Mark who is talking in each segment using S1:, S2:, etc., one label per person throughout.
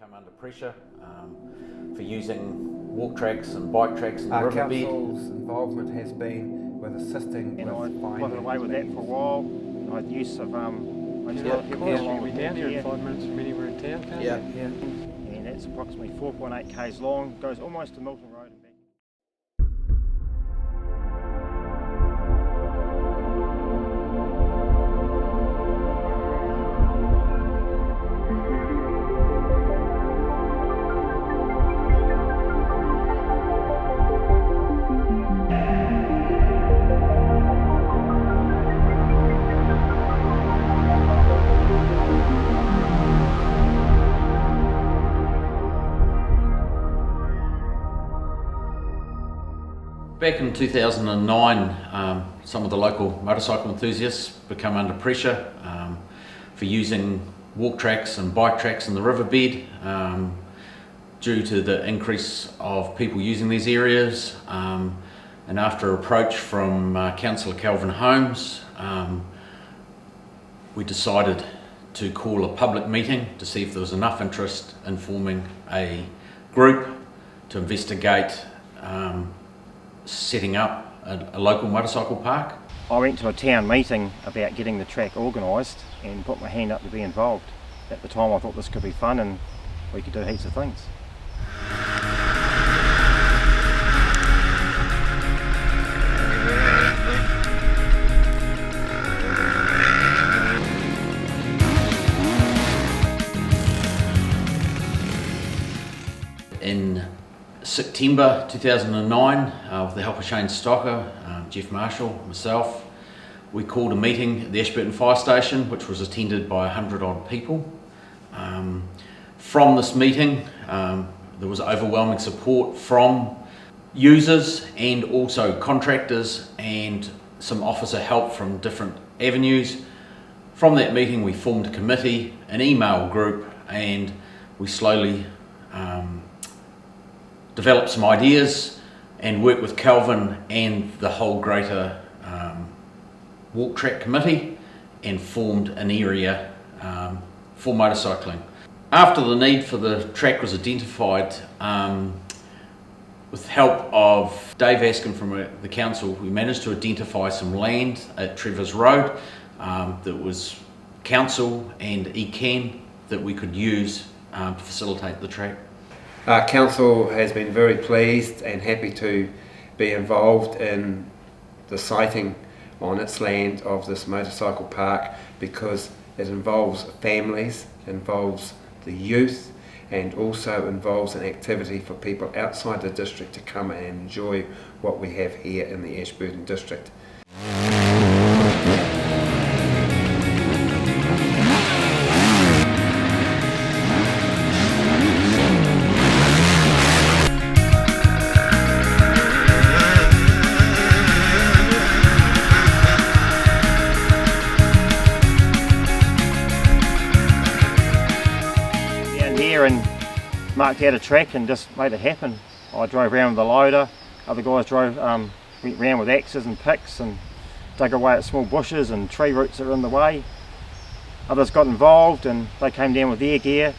S1: come under pressure for using walk tracks and bike tracks in the riverbed.
S2: Council's involvement has been with assisting
S3: and
S2: with
S3: I wasn't away with that for a while. I had use of I just got people along
S4: We're down here in 5 minutes from anywhere in town, can't
S2: yeah.
S3: and it's approximately 4.8 k's long, goes almost to Milton Road and back.
S1: Back in 2009, some of the local motorcycle enthusiasts became under pressure for using walk tracks and bike tracks in the riverbed due to the increase of people using these areas. And after approach from Councillor Calvin Holmes, we decided to call a public meeting to see if there was enough interest in forming a group to investigate setting up a local motorcycle park.
S3: I went to a town meeting about getting the track organised and put my hand up to be involved. At the time I thought this could be fun and we could do heaps of things.
S1: In September 2009, with the help of Shane Stocker, Jeff Marshall, myself, we called a meeting at the Ashburton Fire Station, which was attended by 100 odd people. From this meeting, there was overwhelming support from users and also contractors and some officer help from different avenues. From that meeting, we formed a committee, an email group, and we slowly developed some ideas and worked with Calvin and the whole greater walk track committee and formed an area for motorcycling. After the need for the track was identified, with help of Dave Askin from the council, we managed to identify some land at Trevor's Road that was council and ECAN that we could use to facilitate the track.
S2: Council has been very pleased and happy to be involved in the siting on its land of this motorcycle park because it involves families, involves the youth, and also involves an activity for people outside the district to come and enjoy what we have here in the Ashburton district.
S3: And marked out a track and just made it happen. I drove around with a loader, other guys went around with axes and picks and dug away at small bushes and tree roots that were in the way. Others got involved and they came down with their gear.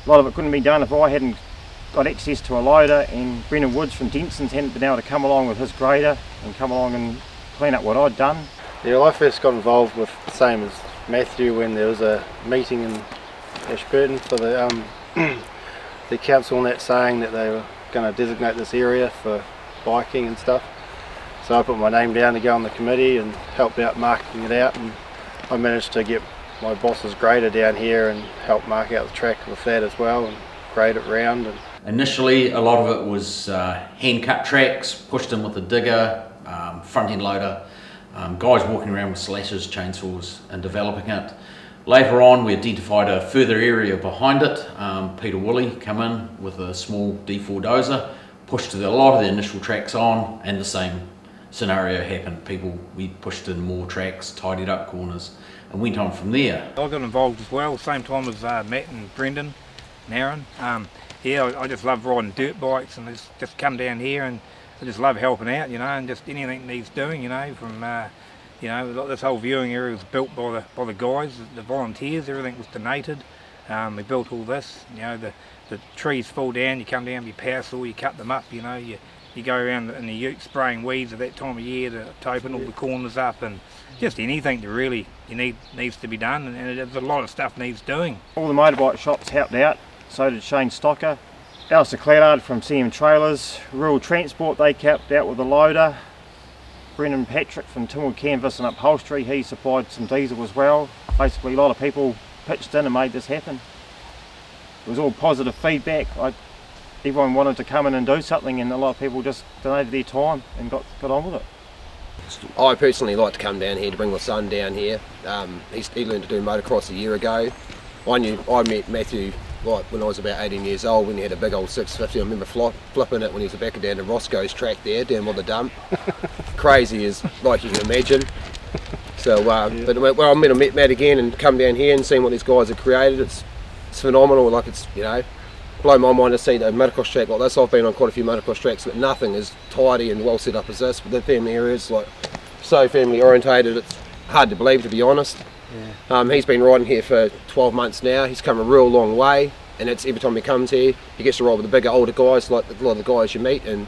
S3: A lot of it couldn't be done if I hadn't got access to a loader, and Brendan Woods from Denson's hadn't been able to come along with his grader and come along and clean up what I'd done.
S4: Yeah, well, I first got involved with the same as Matthew when there was a meeting in Ashburton for the council and that saying that they were going to designate this area for biking and stuff. So I put my name down to go on the committee and help out marking it out, and I managed to get my boss's grader down here and help mark out the track with that as well and grade it round. And
S1: initially, a lot of it was hand-cut tracks, pushed in with a digger, front-end loader, guys walking around with slashers, chainsaws and developing it. Later on, we identified a further area behind it. Peter Woolley come in with a small D4 dozer, pushed a lot of the initial tracks on, and the same scenario happened. We pushed in more tracks, tidied up corners, and went on from there.
S5: I got involved as well, same time as Matt and Brendan and Aaron. I just love riding dirt bikes and just come down here, and I just love helping out, and just anything needs doing, from this whole viewing area was built by the guys, the volunteers. Everything was donated. We built all this, you know, the trees fall down, you come down with your power saw, you cut them up, you know, you go around in the ute spraying weeds at that time of year to open all the corners up, and just anything that really needs to be done, and there's a lot of stuff needs doing. All the motorbike shops helped out, so did Shane Stocker. Alistair Claddard from CM Trailers, Rural Transport, they helped out with the loader. Brendan Patrick from Timwood Canvas and Upholstery, he supplied some diesel as well. Basically a lot of people pitched in and made this happen. It was all positive feedback. Everyone wanted to come in and do something, and a lot of people just donated their time and got on with it.
S6: I personally like to come down here to bring my son down here. He learned to do motocross a year ago. I met Matthew like when I was about 18 years old, when he had a big old 650. I remember flipping it when he was back down to Roscoe's track there, down by the dump. Crazy as like you can imagine. So, but when I met Matt again and come down here and seeing what these guys have created, it's phenomenal. Like, it's, you know, blow my mind to see the motocross track like this. I've been on quite a few motocross tracks, but nothing as tidy and well set up as this. But the family areas, like, so family orientated, it's hard to believe, to be honest. Yeah. He's been riding here for 12 months now. He's come a real long way, and it's every time he comes here, he gets to ride with the bigger, older guys, like a lot of the guys you meet, and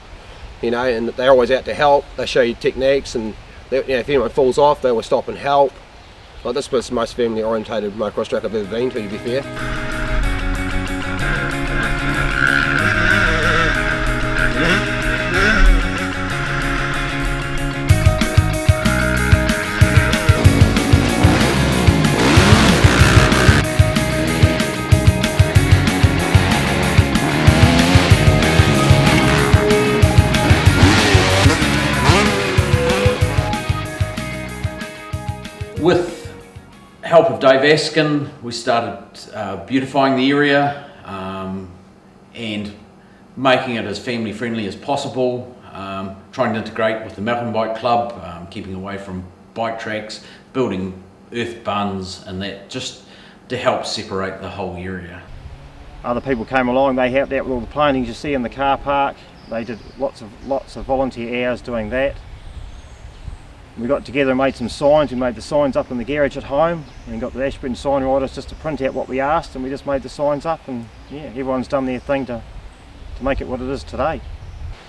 S6: you know, and they're always out to help. They show you techniques, and they, you know, if anyone falls off, they will stop and help. Like, this was the most family orientated motocross track I've ever been to be fair.
S1: With help of Dave Askin, we started beautifying the area and making it as family friendly as possible, trying to integrate with the mountain bike club, keeping away from bike tracks, building earth bunds and that, just to help separate the whole area.
S3: Other people came along, they helped out with all the plantings you see in the car park. They did lots of volunteer hours doing that. We got together and made some signs. We made the signs up in the garage at home and got the Ashburton sign writers just to print out what we asked, and we just made the signs up, and yeah, everyone's done their thing to make it what it is today.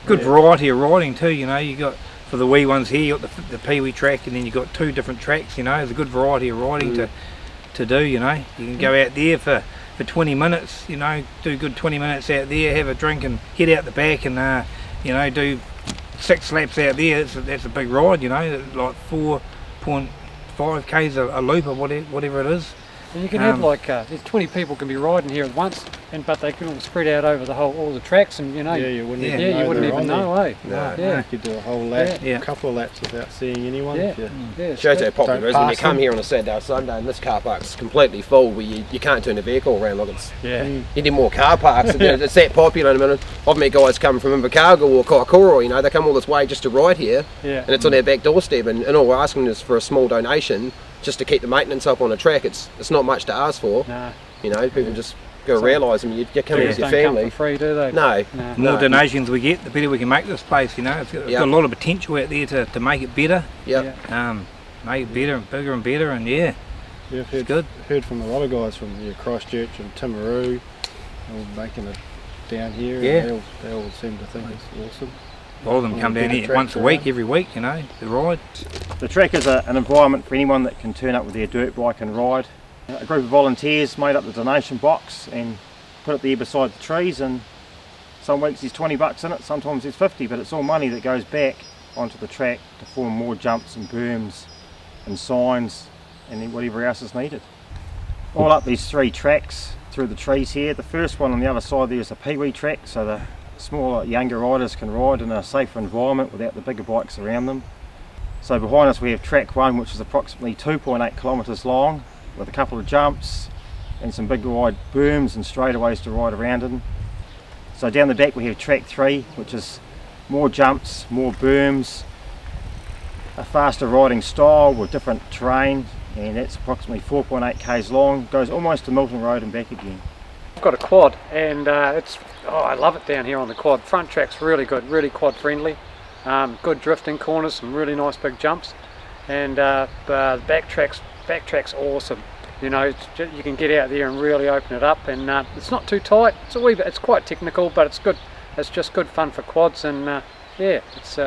S5: Good variety of riding too, you know. You got, for the wee ones here, you got the Pee-wee track, and then you got two different tracks, you know. There's a good variety of riding to do, you know. You can go out there for 20 minutes, you know, do good 20 minutes out there, have a drink and head out the back and, you know, do 6 laps out there. That's a big ride, you know, like 4.5 k's a loop or whatever it is.
S7: And you can have like there's 20 people can be riding here at once, but they can all spread out over all the tracks, and you know.
S4: Yeah, you wouldn't even
S7: know, eh?
S4: No,
S7: yeah.
S4: You could do a whole lap, a couple of laps without seeing anyone.
S6: It shows how popular it is when you come here on a Saturday or Sunday and this car park's completely full, where you can't turn the vehicle around. Like, it's you need more car parks. It's that popular. I mean, I've met guys come from Invercargill or Kaikoura, you know, they come all this way just to ride here, and it's on their back doorstep, and all we're asking is for a small donation just to keep the maintenance up on the track. It's not much to ask for.
S7: Nah.
S6: You know, people just got to realise, I mean, you're coming with your family.
S7: Come for free, do they?
S6: No.
S5: The more donations we get, the better we can make this place, you know. It's got a lot of potential out there to make it better. Make it better and bigger, and
S4: I've heard from a lot of guys from Christchurch and Timaru, all making it down here, and they all seem to think it's awesome.
S5: A lot of them come down here once a week, every week, you know, to ride.
S3: The track is an environment for anyone that can turn up with their dirt bike and ride. A group of volunteers made up the donation box and put it there beside the trees, and some weeks there's $20 in it, sometimes there's 50, but it's all money that goes back onto the track to form more jumps and berms and signs and then whatever else is needed. All up these 3 tracks through the trees here. The first one on the other side there is a Pee-wee track, so the smaller, younger riders can ride in a safer environment without the bigger bikes around them. So behind us we have track 1, which is approximately 2.8 kilometres long, with a couple of jumps and some big wide berms and straightaways to ride around in. So down the back we have track 3, which is more jumps, more berms, a faster riding style with different terrain, and that's approximately 4.8 k's long, goes almost to Milton Road and back again.
S7: I've got a quad, and I love it down here on the quad. Front track's really good, really quad friendly. Good drifting corners, some really nice big jumps, and the back track's awesome. You know, you can get out there and really open it up, and it's not too tight. It's a wee bit, it's quite technical, but it's good. It's just good fun for quads, and it's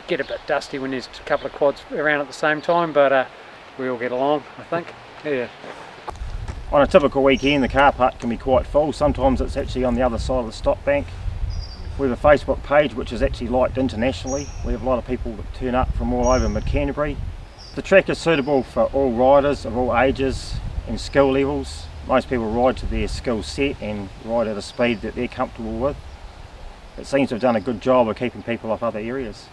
S7: get a bit dusty when there's a couple of quads around at the same time, but we all get along, I think. Yeah.
S3: On a typical weekend, the car park can be quite full. Sometimes it's actually on the other side of the stop bank. We have a Facebook page which is actually liked internationally. We have a lot of people that turn up from all over Mid-Canterbury. The track is suitable for all riders of all ages and skill levels. Most people ride to their skill set and ride at a speed that they're comfortable with. It seems to have done a good job of keeping people off other areas.